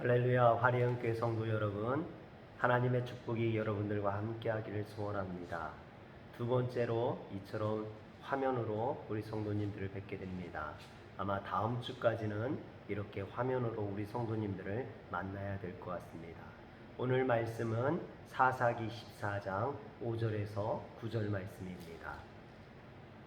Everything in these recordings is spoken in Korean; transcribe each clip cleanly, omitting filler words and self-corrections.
할렐루야. 화래영교회 성도 여러분, 하나님의 축복이 여러분들과 함께 하기를 소원합니다. 두 번째로 이처럼 화면으로 우리 성도님들을 뵙게 됩니다. 아마 다음 주까지는 이렇게 화면으로 우리 성도님들을 만나야 될 것 같습니다. 오늘 말씀은 사사기 14장 5절에서 9절 말씀입니다.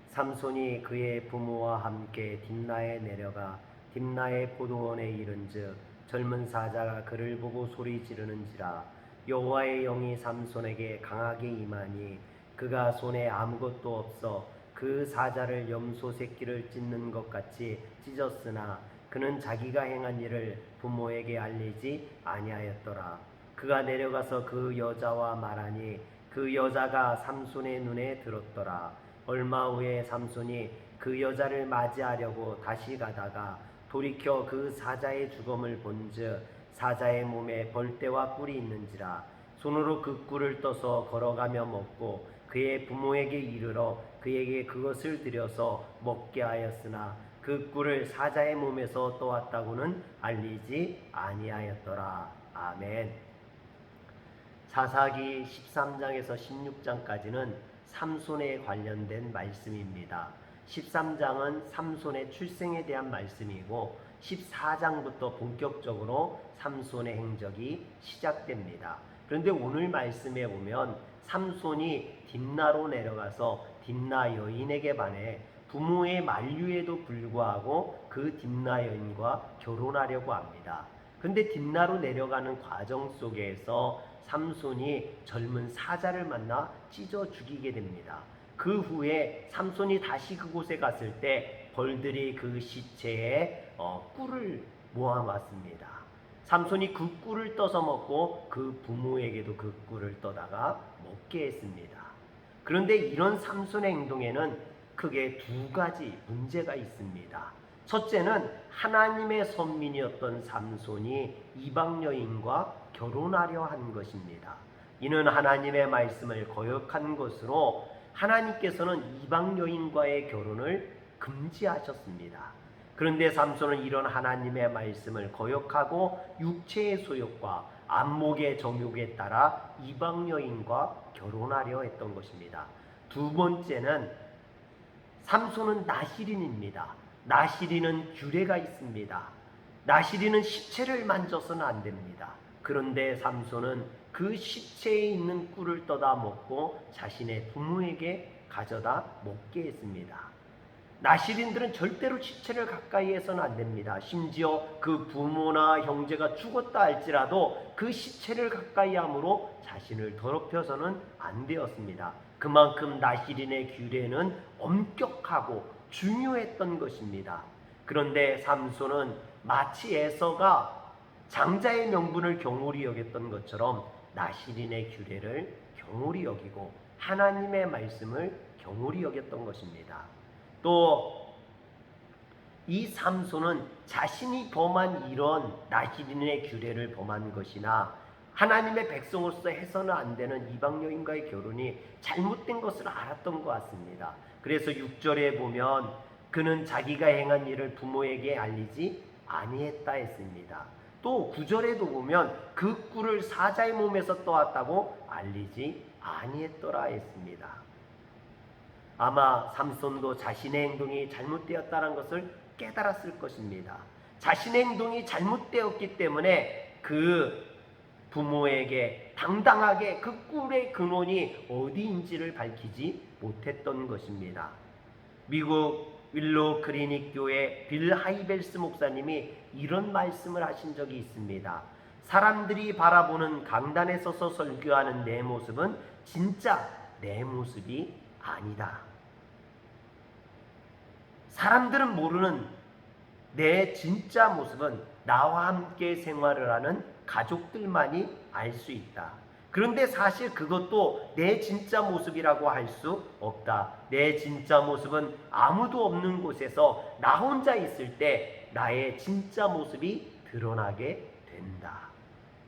삼손이 그의 부모와 함께 딥나에 내려가 딥나의 포도원에 이른즉 젊은 사자가 그를 보고 소리 지르는지라. 여호와의 영이 삼손에게 강하게 임하니 그가 손에 아무것도 없어 그 사자를 염소 새끼를 찢는 것 같이 찢었으나 그는 자기가 행한 일을 부모에게 알리지 아니하였더라. 그가 내려가서 그 여자와 말하니 그 여자가 삼손의 눈에 들었더라. 얼마 후에 삼손이 그 여자를 맞이하려고 다시 가다가 돌이켜 그 사자의 죽음을 본즉 사자의 몸에 벌떼와 꿀이 있는지라. 손으로 그 꿀을 떠서 걸어가며 먹고 그의 부모에게 이르러 그에게 그것을 드려서 먹게 하였으나 그 꿀을 사자의 몸에서 떠왔다고는 알리지 아니하였더라. 아멘. 사사기 13장에서 16장까지는 삼손에 관련된 말씀입니다. 13장은 삼손의 출생에 대한 말씀이고 14장부터 본격적으로 삼손의 행적이 시작됩니다. 그런데 오늘 말씀에 보면 삼손이 딥나로 내려가서 딥나 여인에게 반해 부모의 만류에도 불구하고 그 딥나 여인과 결혼하려고 합니다. 그런데 딥나로 내려가는 과정 속에서 삼손이 젊은 사자를 만나 찢어 죽이게 됩니다. 그 후에 삼손이 다시 그곳에 갔을 때 벌들이 그 시체에 꿀을 모아왔습니다. 삼손이 그 꿀을 떠서 먹고 그 부모에게도 그 꿀을 떠다가 먹게 했습니다. 그런데 이런 삼손의 행동에는 크게 두 가지 문제가 있습니다. 첫째는 하나님의 선민이었던 삼손이 이방 여인과 결혼하려 한 것입니다. 이는 하나님의 말씀을 거역한 것으로 하나님께서는 이방 여인과의 결혼을 금지하셨습니다. 그런데 삼손은 이런 하나님의 말씀을 거역하고 육체의 소욕과 안목의 정욕에 따라 이방 여인과 결혼하려 했던 것입니다. 두 번째는 삼손은 나시린입니다. 나시린은 규례가 있습니다. 나시린은 시체를 만져서는 안 됩니다. 그런데 삼손은 그 시체에 있는 꿀을 떠다 먹고 자신의 부모에게 가져다 먹게 했습니다. 나시린들은 절대로 시체를 가까이 해서는 안 됩니다. 심지어 그 부모나 형제가 죽었다 할지라도 그 시체를 가까이 함으로 자신을 더럽혀서는 안 되었습니다. 그만큼 나시린의 규례는 엄격하고 중요했던 것입니다. 그런데 삼손은 마치 에서가 장자의 명분을 경홀히 여겼던 것처럼 나시린의 규례를 경홀히 여기고 하나님의 말씀을 경홀히 여겼던 것입니다. 또 이 삼손은 자신이 범한 이런 나시린의 규례를 범한 것이나 하나님의 백성으로서 해서는 안 되는 이방 여인과의 결혼이 잘못된 것을 알았던 것 같습니다. 그래서 6절에 보면 그는 자기가 행한 일을 부모에게 알리지 아니했다 했습니다. 또 9절에도 보면 그 꿀을 사자의 몸에서 떠왔다고 알리지 아니했더라 했습니다. 아마 삼손도 자신의 행동이 잘못되었다는 것을 깨달았을 것입니다. 자신의 행동이 잘못되었기 때문에 그 부모에게 당당하게 그 꿀의 근원이 어디인지를 밝히지 못했던 것입니다. 미국 윌로우 클리닉 교회 빌 하이벨스 목사님이 이런 말씀을 하신 적이 있습니다. 사람들이 바라보는 강단에 서서 설교하는 내 모습은 진짜 내 모습이 아니다. 사람들은 모르는 내 진짜 모습은 나와 함께 생활을 하는 가족들만이 알 수 있다. 그런데 사실 그것도 내 진짜 모습이라고 할 수 없다. 내 진짜 모습은 아무도 없는 곳에서 나 혼자 있을 때 나의 진짜 모습이 드러나게 된다.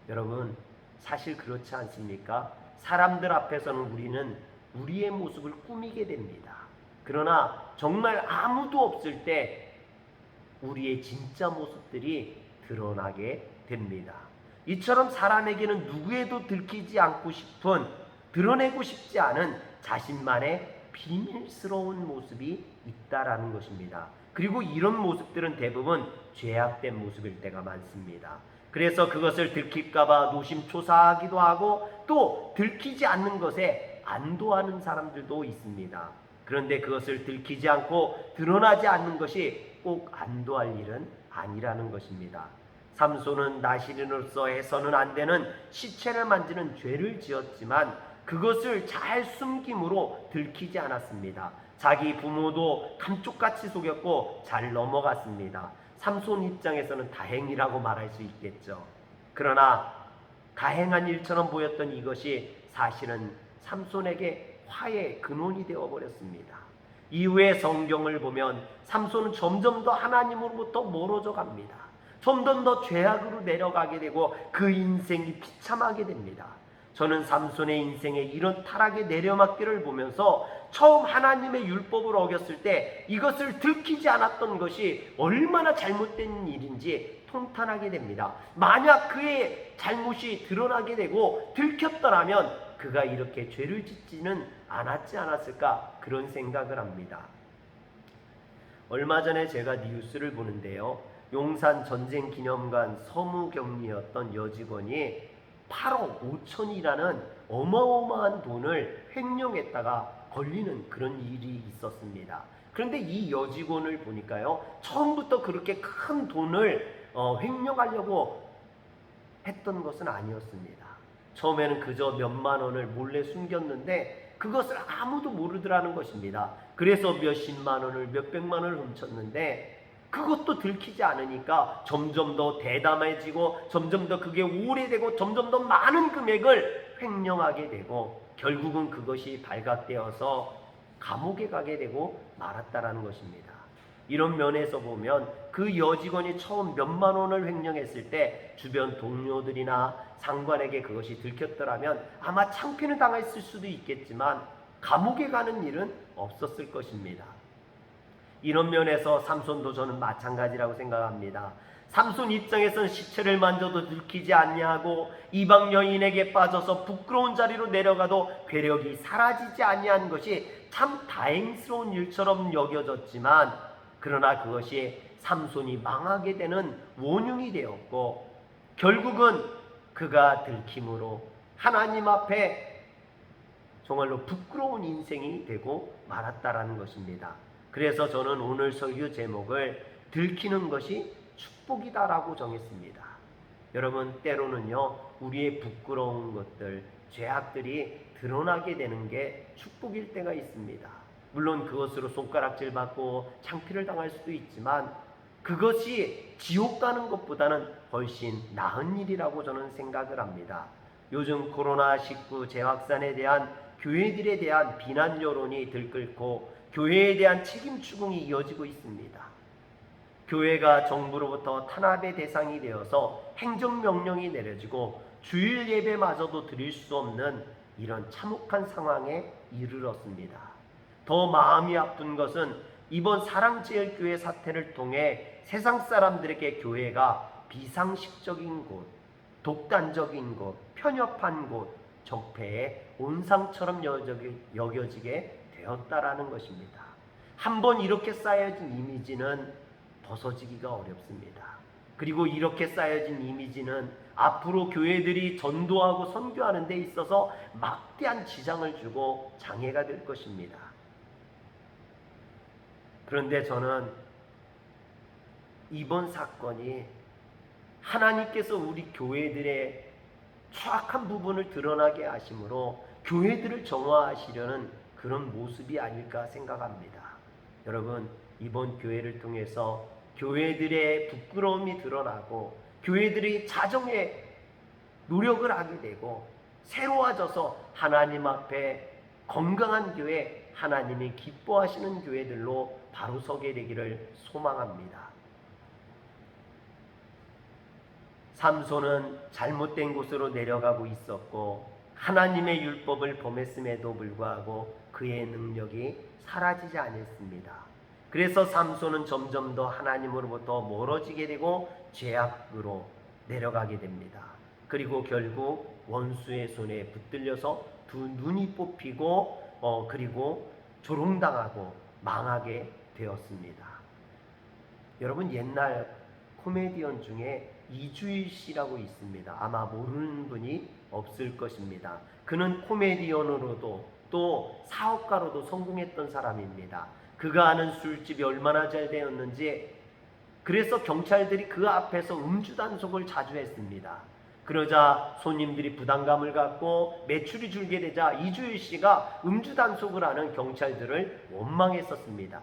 여러분, 사실 그렇지 않습니까? 사람들 앞에서는 우리는 우리의 모습을 꾸미게 됩니다. 그러나 정말 아무도 없을 때 우리의 진짜 모습들이 드러나게 됩니다. 이처럼 사람에게는 누구에도 들키지 않고 싶은, 드러내고 싶지 않은 자신만의 비밀스러운 모습이 있다라는 것입니다. 그리고 이런 모습들은 대부분 죄악된 모습일 때가 많습니다. 그래서 그것을 들킬까봐 노심초사하기도 하고 또 들키지 않는 것에 안도하는 사람들도 있습니다. 그런데 그것을 들키지 않고 드러나지 않는 것이 꼭 안도할 일은 아니라는 것입니다. 삼손은 나시린으로서 해서는 안 되는 시체를 만지는 죄를 지었지만 그것을 잘 숨김으로 들키지 않았습니다. 자기 부모도 감쪽같이 속였고 잘 넘어갔습니다. 삼손 입장에서는 다행이라고 말할 수 있겠죠. 그러나 다행한 일처럼 보였던 이것이 사실은 삼손에게 화의 근원이 되어버렸습니다. 이후에 성경을 보면 삼손은 점점 더 하나님으로부터 멀어져 갑니다. 점점 더 죄악으로 내려가게 되고 그 인생이 비참하게 됩니다. 저는 삼손의 인생에 이런 타락의 내려막길을 보면서 처음 하나님의 율법을 어겼을 때 이것을 들키지 않았던 것이 얼마나 잘못된 일인지 통탄하게 됩니다. 만약 그의 잘못이 드러나게 되고 들켰더라면 그가 이렇게 죄를 짓지는 않았지 않았을까, 그런 생각을 합니다. 얼마 전에 제가 뉴스를 보는데요, 용산 전쟁기념관 서무경리였던 여직원이 8억 5천이라는 어마어마한 돈을 횡령했다가 걸리는 그런 일이 있었습니다. 그런데 이 여직원을 보니까요, 처음부터 그렇게 큰 돈을 횡령하려고 했던 것은 아니었습니다. 처음에는 그저 몇만 원을 몰래 숨겼는데 그것을 아무도 모르더라는 것입니다. 그래서 몇십만 원을, 몇백만 원을 훔쳤는데 그것도 들키지 않으니까 점점 더 대담해지고 점점 더 그게 오래되고 점점 더 많은 금액을 횡령하게 되고 결국은 그것이 발각되어서 감옥에 가게 되고 말았다라는 것입니다. 이런 면에서 보면 그 여직원이 처음 몇만 원을 횡령했을 때 주변 동료들이나 상관에게 그것이 들켰더라면 아마 창피는 당했을 수도 있겠지만 감옥에 가는 일은 없었을 것입니다. 이런 면에서 삼손도 저는 마찬가지라고 생각합니다. 삼손 입장에서는 시체를 만져도 들키지 아니하고 이방 여인에게 빠져서 부끄러운 자리로 내려가도 괴력이 사라지지 아니한 것이 참 다행스러운 일처럼 여겨졌지만, 그러나 그것이 삼손이 망하게 되는 원흉이 되었고 결국은 그가 들킴으로 하나님 앞에 정말로 부끄러운 인생이 되고 말았다라는 것입니다. 그래서 저는 오늘 설교 제목을 들키는 것이 축복이다라고 정했습니다. 여러분, 때로는요, 우리의 부끄러운 것들, 죄악들이 드러나게 되는 게 축복일 때가 있습니다. 물론 그것으로 손가락질 받고 창피를 당할 수도 있지만 그것이 지옥 가는 것보다는 훨씬 나은 일이라고 저는 생각을 합니다. 요즘 코로나19 재확산에 대한 교회들에 대한 비난 여론이 들끓고 교회에 대한 책임 추궁이 이어지고 있습니다. 교회가 정부로부터 탄압의 대상이 되어서 행정명령이 내려지고 주일 예배마저도 드릴 수 없는 이런 참혹한 상황에 이르렀습니다. 더 마음이 아픈 것은 이번 사랑제일교회 사태를 통해 세상 사람들에게 교회가 비상식적인 곳, 독단적인 곳, 편협한 곳, 적폐의 온상처럼 여겨지게 되었다라는 것입니다. 한번 이렇게 쌓여진 이미지는 벗어지기가 어렵습니다. 그리고 이렇게 쌓여진 이미지는 앞으로 교회들이 전도하고 선교하는 데 있어서 막대한 지장을 주고 장애가 될 것입니다. 그런데 저는 이번 사건이 하나님께서 우리 교회들의 추악한 부분을 드러나게 하심으로 교회들을 정화하시려는 그런 모습이 아닐까 생각합니다. 여러분, 이번 교회를 통해서 교회들의 부끄러움이 드러나고 교회들이 자정에 노력을 하게 되고 새로워져서 하나님 앞에 건강한 교회, 하나님이 기뻐하시는 교회들로 바로 서게 되기를 소망합니다. 삼손은 잘못된 곳으로 내려가고 있었고 하나님의 율법을 범했음에도 불구하고 그의 능력이 사라지지 않았습니다. 그래서 삼손은 점점 더 하나님으로부터 멀어지게 되고 죄악으로 내려가게 됩니다. 그리고 결국 원수의 손에 붙들려서 두 눈이 뽑히고 그리고 조롱당하고 망하게 되었습니다. 여러분, 옛날 코미디언 중에 이주일 씨라고 있습니다. 아마 모르는 분이 없을 것입니다. 그는 코미디언으로도 또 사업가로도 성공했던 사람입니다. 그가 하는 술집이 얼마나 잘 되었는지, 그래서 경찰들이 그 앞에서 음주 단속을 자주 했습니다. 그러자 손님들이 부담감을 갖고 매출이 줄게 되자 이주일 씨가 음주 단속을 하는 경찰들을 원망했었습니다.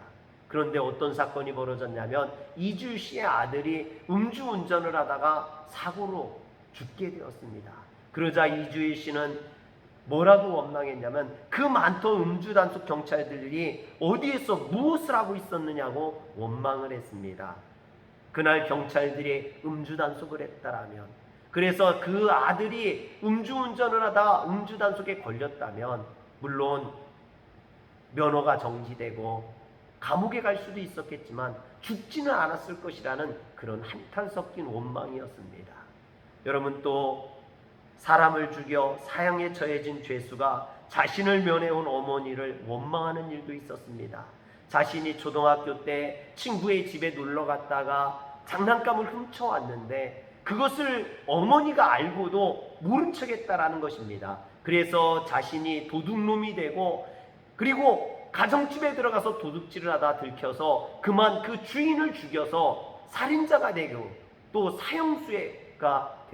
그런데 어떤 사건이 벌어졌냐면 이주일 씨의 아들이 음주 운전을 하다가 사고로 죽게 되었습니다. 그러자 이주일 씨는 뭐라고 원망했냐면 그 많던 음주 단속 경찰들이 어디에서 무엇을 하고 있었느냐고 원망을 했습니다. 그날 경찰들이 음주 단속을 했다라면, 그래서 그 아들이 음주운전을 하다 음주 단속에 걸렸다면 물론 면허가 정지되고 감옥에 갈 수도 있었겠지만 죽지는 않았을 것이라는 그런 한탄 섞인 원망이었습니다. 여러분, 또 사람을 죽여 사형에 처해진 죄수가 자신을 면회온 어머니를 원망하는 일도 있었습니다. 자신이 초등학교 때 친구의 집에 놀러 갔다가 장난감을 훔쳐왔는데 그것을 어머니가 알고도 모른 척했다라는 것입니다. 그래서 자신이 도둑놈이 되고 그리고 가정집에 들어가서 도둑질을 하다 들켜서 그만 그 주인을 죽여서 살인자가 되고 또 사형수가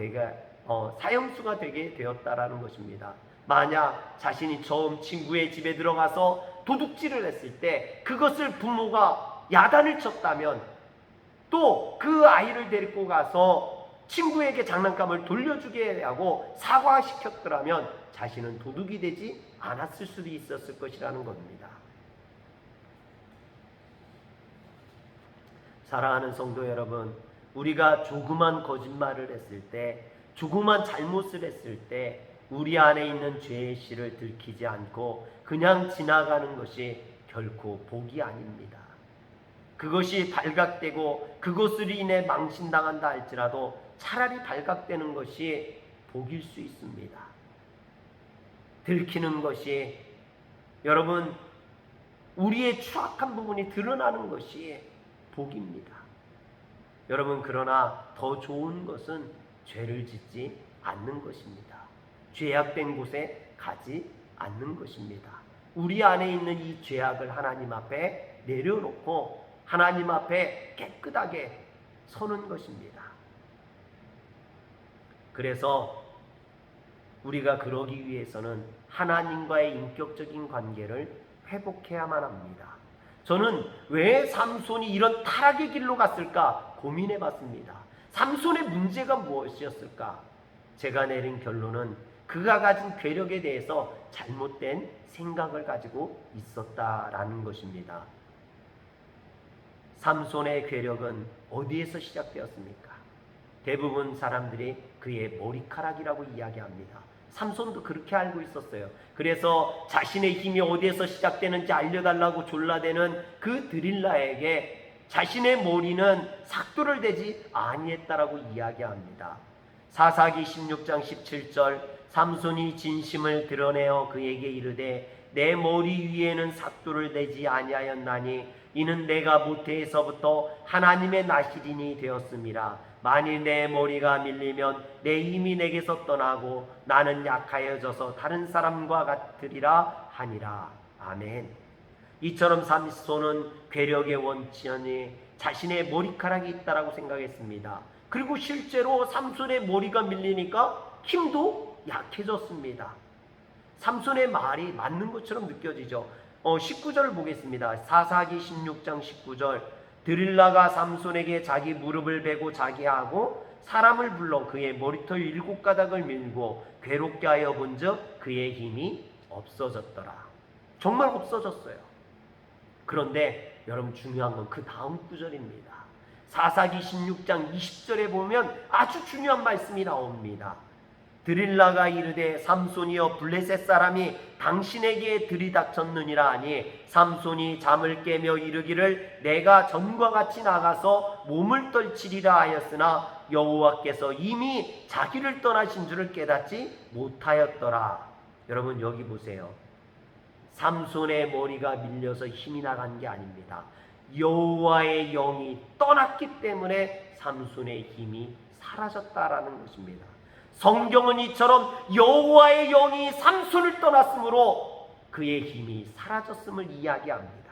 되게 되었다라는 것입니다. 만약 자신이 처음 친구의 집에 들어가서 도둑질을 했을 때 그것을 부모가 야단을 쳤다면, 또 그 아이를 데리고 가서 친구에게 장난감을 돌려주게 하고 사과시켰더라면 자신은 도둑이 되지 않았을 수도 있었을 것이라는 겁니다. 사랑하는 성도 여러분, 우리가 조그만 거짓말을 했을 때, 조그만 잘못을 했을 때 우리 안에 있는 죄의 씨를 들키지 않고 그냥 지나가는 것이 결코 복이 아닙니다. 그것이 발각되고 그것으로 인해 망신당한다 할지라도 차라리 발각되는 것이 복일 수 있습니다. 들키는 것이, 여러분, 우리의 추악한 부분이 드러나는 것이 복입니다. 여러분, 그러나 더 좋은 것은 죄를 짓지 않는 것입니다. 죄악된 곳에 가지 않는 것입니다. 우리 안에 있는 이 죄악을 하나님 앞에 내려놓고 하나님 앞에 깨끗하게 서는 것입니다. 그래서 우리가 그러기 위해서는 하나님과의 인격적인 관계를 회복해야만 합니다. 저는 왜 삼손이 이런 타락의 길로 갔을까 고민해 봤습니다. 삼손의 문제가 무엇이었을까? 제가 내린 결론은 그가 가진 괴력에 대해서 잘못된 생각을 가지고 있었다라는 것입니다. 삼손의 괴력은 어디에서 시작되었습니까? 대부분 사람들이 그의 머리카락이라고 이야기합니다. 삼손도 그렇게 알고 있었어요. 그래서 자신의 힘이 어디에서 시작되는지 알려달라고 졸라대는 그 드릴라에게 자신의 머리는 삭도를 대지 아니했다라고 이야기합니다. 사사기 16장 17절, 삼손이 진심을 드러내어 그에게 이르되 내 머리 위에는 삭도를 대지 아니하였나니 이는 내가 모태에서부터 하나님의 나시린이 되었음이라. 만일 내 머리가 밀리면 내 힘이 내게서 떠나고 나는 약하여져서 다른 사람과 같으리라 하니라. 아멘. 이처럼 삼손은 괴력의 원천이 자신의 머리카락이 있다라고 생각했습니다. 그리고 실제로 삼손의 머리가 밀리니까 힘도 약해졌습니다. 삼손의 말이 맞는 것처럼 느껴지죠. 19절을 보겠습니다. 사사기 16장 19절, 드릴라가 삼손에게 자기 무릎을 베고 자게 하고 사람을 불러 그의 머리털 7가닥을 밀고 괴롭게 하여 본즉 그의 힘이 없어졌더라. 정말 없어졌어요. 그런데 여러분, 중요한 건 그 다음 구절입니다. 사사기 16장 20절에 보면 아주 중요한 말씀이 나옵니다. 드릴라가 이르되 삼손이여 블레셋 사람이 당신에게 들이닥쳤느니라 하니 삼손이 잠을 깨며 이르기를 내가 전과 같이 나가서 몸을 떨치리라 하였으나 여호와께서 이미 자기를 떠나신 줄을 깨닫지 못하였더라. 여러분 여기 보세요. 삼손의 머리가 밀려서 힘이 나간 게 아닙니다. 여호와의 영이 떠났기 때문에 삼손의 힘이 사라졌다라는 것입니다. 성경은 이처럼 여호와의 영이 삼손을 떠났으므로 그의 힘이 사라졌음을 이야기합니다.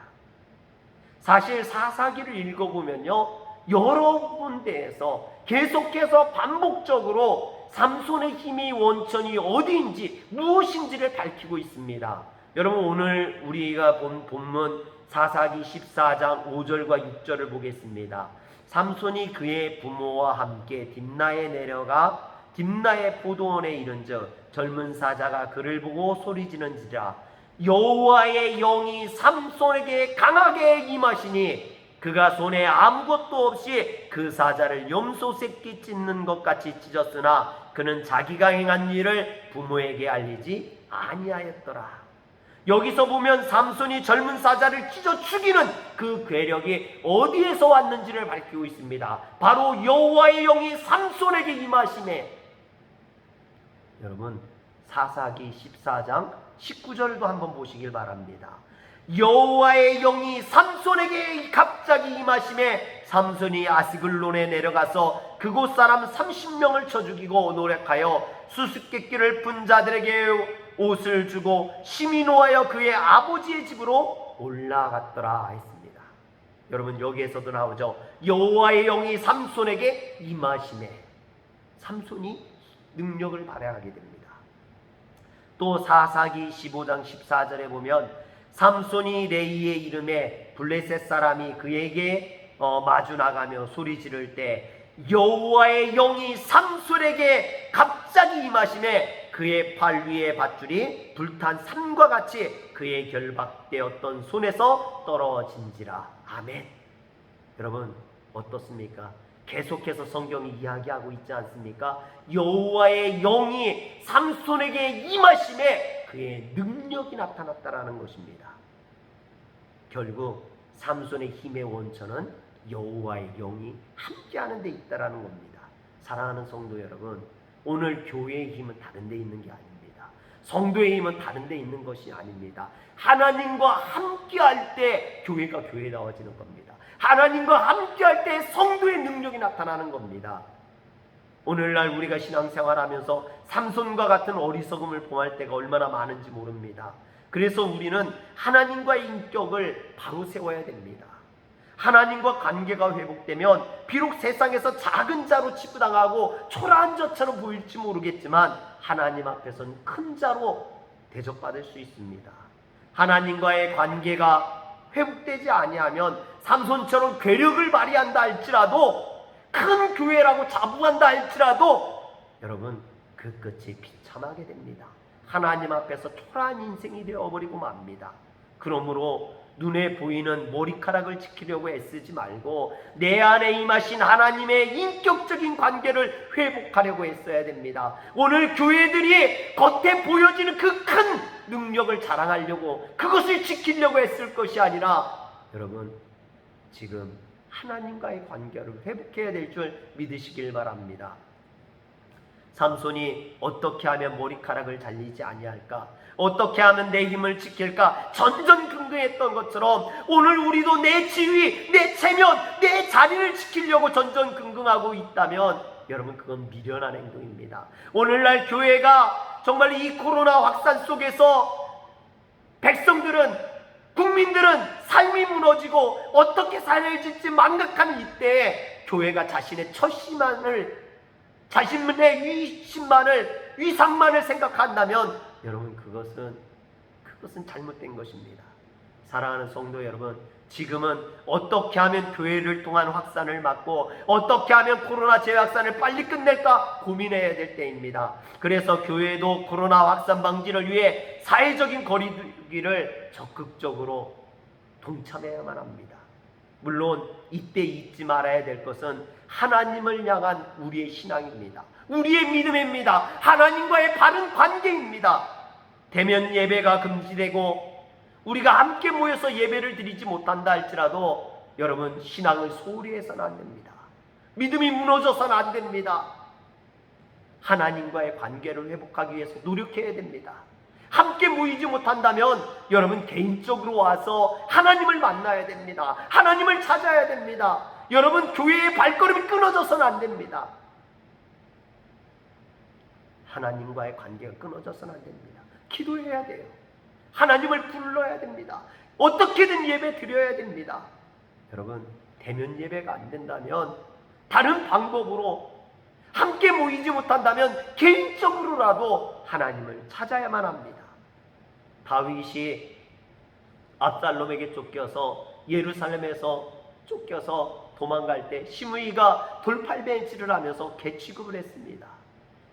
사실 사사기를 읽어보면요, 여러 군데에서 계속해서 반복적으로 삼손의 힘이 원천이 어디인지 무엇인지를 밝히고 있습니다. 여러분 오늘 우리가 본 본문 사사기 14장 5절과 6절을 보겠습니다. 삼손이 그의 부모와 함께 딥나에 내려가 딥나의 포도원에 이른즉 젊은 사자가 그를 보고 소리지는지라 여호와의 영이 삼손에게 강하게 임하시니 그가 손에 아무것도 없이 그 사자를 염소 새끼 찢는 것 같이 찢었으나 그는 자기가 행한 일을 부모에게 알리지 아니하였더라. 여기서 보면 삼손이 젊은 사자를 찢어 죽이는 그 괴력이 어디에서 왔는지를 밝히고 있습니다. 바로 여호와의 영이 삼손에게 임하심에. 여러분 사사기 14장 19절도 한번 보시길 바랍니다. 여호와의 영이 삼손에게 갑자기 임하심에 삼손이 아스글론에 내려가서 그곳 사람 30명을 쳐 죽이고 노력하여 수수께끼를 푼 자들에게 옷을 주고 심히 노하여 그의 아버지의 집으로 올라갔더라 했습니다. 여러분 여기에서도 나오죠. 여호와의 영이 삼손에게 임하심에 삼손이 능력을 발휘하게 됩니다. 또 사사기 15장 14절에 보면 삼손이 레이의 이름에 블레셋 사람이 그에게 마주 나가며 소리 지를 때 여호와의 영이 삼손에게 갑자기 임하심에 그의 팔 위에 밧줄이 불탄 산과 같이 그의 결박되었던 손에서 떨어진지라. 아멘. 여러분 어떻습니까? 계속해서 성경이 이야기하고 있지 않습니까? 여호와의 영이 삼손에게 임하심에 그의 능력이 나타났다라는 것입니다. 결국 삼손의 힘의 원천은 여호와의 영이 함께하는 데 있다라는 겁니다. 사랑하는 성도 여러분, 오늘 교회의 힘은 다른 데 있는 게 아닙니다. 성도의 힘은 다른 데 있는 것이 아닙니다. 하나님과 함께할 때 교회가 교회다워지는 겁니다. 하나님과 함께할 때 성도의 능력이 나타나는 겁니다. 오늘날 우리가 신앙생활하면서 삼손과 같은 어리석음을 범할 때가 얼마나 많은지 모릅니다. 그래서 우리는 하나님과의 인격을 바로 세워야 됩니다. 하나님과 관계가 회복되면 비록 세상에서 작은 자로 치부당하고 초라한 자처럼 보일지 모르겠지만 하나님 앞에서는 큰 자로 대접받을 수 있습니다. 하나님과의 관계가 회복되지 아니하면 삼손처럼 괴력을 발휘한다 할지라도 큰 교회라고 자부한다 할지라도 여러분 그 끝이 비참하게 됩니다. 하나님 앞에서 초라한 인생이 되어버리고 맙니다. 그러므로 눈에 보이는 머리카락을 지키려고 애쓰지 말고 내 안에 임하신 하나님의 인격적인 관계를 회복하려고 애써야 됩니다. 오늘 교회들이 겉에 보여지는 그 큰 능력을 자랑하려고 그것을 지키려고 애쓸 것이 아니라 여러분 지금 하나님과의 관계를 회복해야 될 줄 믿으시길 바랍니다. 삼손이 어떻게 하면 머리카락을 잘리지 아니할까? 어떻게 하면 내 힘을 지킬까? 전전긍긍했던 것처럼 오늘 우리도 내 지위, 내 체면, 내 자리를 지키려고 전전긍긍하고 있다면 여러분 그건 미련한 행동입니다. 오늘날 교회가 정말 이 코로나 확산 속에서 백성들은 국민들은 삶이 무너지고 어떻게 살아질지 망각하는 이때에 교회가 자신의 자신의 위상만을 생각한다면 여러분 그것은 잘못된 것입니다. 사랑하는 성도 여러분, 지금은 어떻게 하면 교회를 통한 확산을 막고 어떻게 하면 코로나 재확산을 빨리 끝낼까 고민해야 될 때입니다. 그래서 교회도 코로나 확산 방지를 위해 사회적인 거리두기를 적극적으로 동참해야만 합니다. 물론 이때 잊지 말아야 될 것은 하나님을 향한 우리의 신앙입니다. 우리의 믿음입니다. 하나님과의 바른 관계입니다. 대면 예배가 금지되고 우리가 함께 모여서 예배를 드리지 못한다 할지라도 여러분, 신앙을 소홀히 해서는 안 됩니다. 믿음이 무너져서는 안 됩니다. 하나님과의 관계를 회복하기 위해서 노력해야 됩니다. 함께 모이지 못한다면 여러분, 개인적으로 와서 하나님을 만나야 됩니다. 하나님을 찾아야 됩니다. 여러분, 교회의 발걸음이 끊어져서는 안 됩니다. 하나님과의 관계가 끊어져서는 안 됩니다. 기도해야 돼요. 하나님을 불러야 됩니다. 어떻게든 예배 드려야 됩니다. 여러분, 대면 예배가 안 된다면 다른 방법으로, 함께 모이지 못한다면 개인적으로라도 하나님을 찾아야만 합니다. 다윗이 압살롬에게 쫓겨서 예루살렘에서 쫓겨서 도망갈 때 시므이가 돌팔매질을 하면서 개 취급을 했습니다.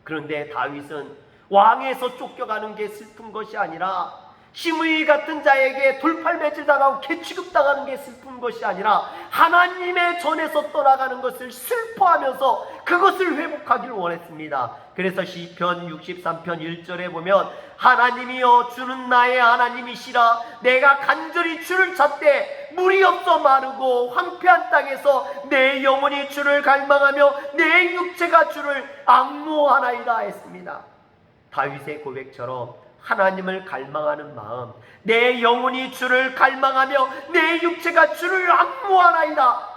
그런데 다윗은 왕에서 쫓겨가는 게 슬픈 것이 아니라 시므이 같은 자에게 돌팔매질 당하고 개 취급당하는 게 슬픈 것이 아니라 하나님의 전에서 떠나가는 것을 슬퍼하면서 그것을 회복하기를 원했습니다. 그래서 시편 63편 1절에 보면 하나님이여 주는 나의 하나님이시라 내가 간절히 주를 찾되 물이 없어 마르고 황폐한 땅에서 내 영혼이 주를 갈망하며 내 육체가 주를 앙모하나이다 했습니다. 다윗의 고백처럼 하나님을 갈망하는 마음, 내 영혼이 주를 갈망하며 내 육체가 주를 앙모하나이다.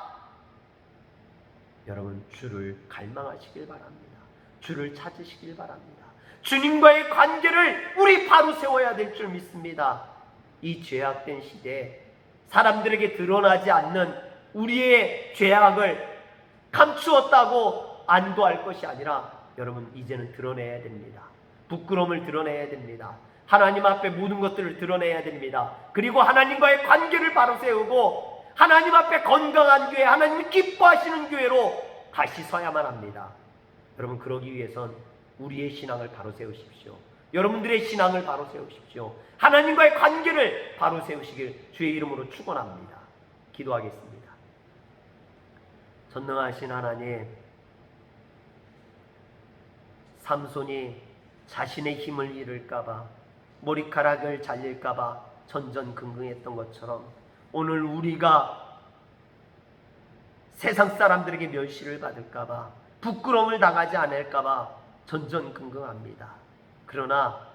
여러분, 주를 갈망하시길 바랍니다. 주를 찾으시길 바랍니다. 주님과의 관계를 우리 바로 세워야 될 줄 믿습니다. 이 죄악된 시대에 사람들에게 드러나지 않는 우리의 죄악을 감추었다고 안도할 것이 아니라 여러분, 이제는 드러내야 됩니다. 부끄러움을 드러내야 됩니다. 하나님 앞에 모든 것들을 드러내야 됩니다. 그리고 하나님과의 관계를 바로 세우고 하나님 앞에 건강한 교회, 하나님이 기뻐하시는 교회로 다시 서야만 합니다. 여러분, 그러기 위해선 우리의 신앙을 바로 세우십시오. 여러분들의 신앙을 바로 세우십시오. 하나님과의 관계를 바로 세우시길 주의 이름으로 축원합니다. 기도하겠습니다. 전능하신 하나님, 삼손이 자신의 힘을 잃을까봐, 머리카락을 잘릴까봐 전전긍긍했던 것처럼 오늘 우리가 세상 사람들에게 멸시를 받을까봐, 부끄러움을 당하지 않을까봐 전전긍긍합니다. 그러나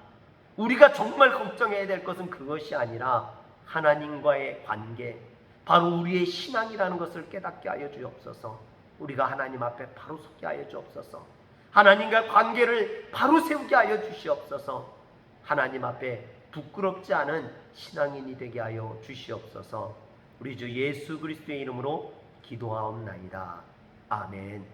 우리가 정말 걱정해야 될 것은 그것이 아니라 하나님과의 관계, 바로 우리의 신앙이라는 것을 깨닫게 하여 주옵소서. 우리가 하나님 앞에 바로 서게 하여 주옵소서. 하나님과 관계를 바로 세우게 하여 주시옵소서. 하나님 앞에 부끄럽지 않은 신앙인이 되게 하여 주시옵소서. 우리 주 예수 그리스도의 이름으로 기도하옵나이다. 아멘.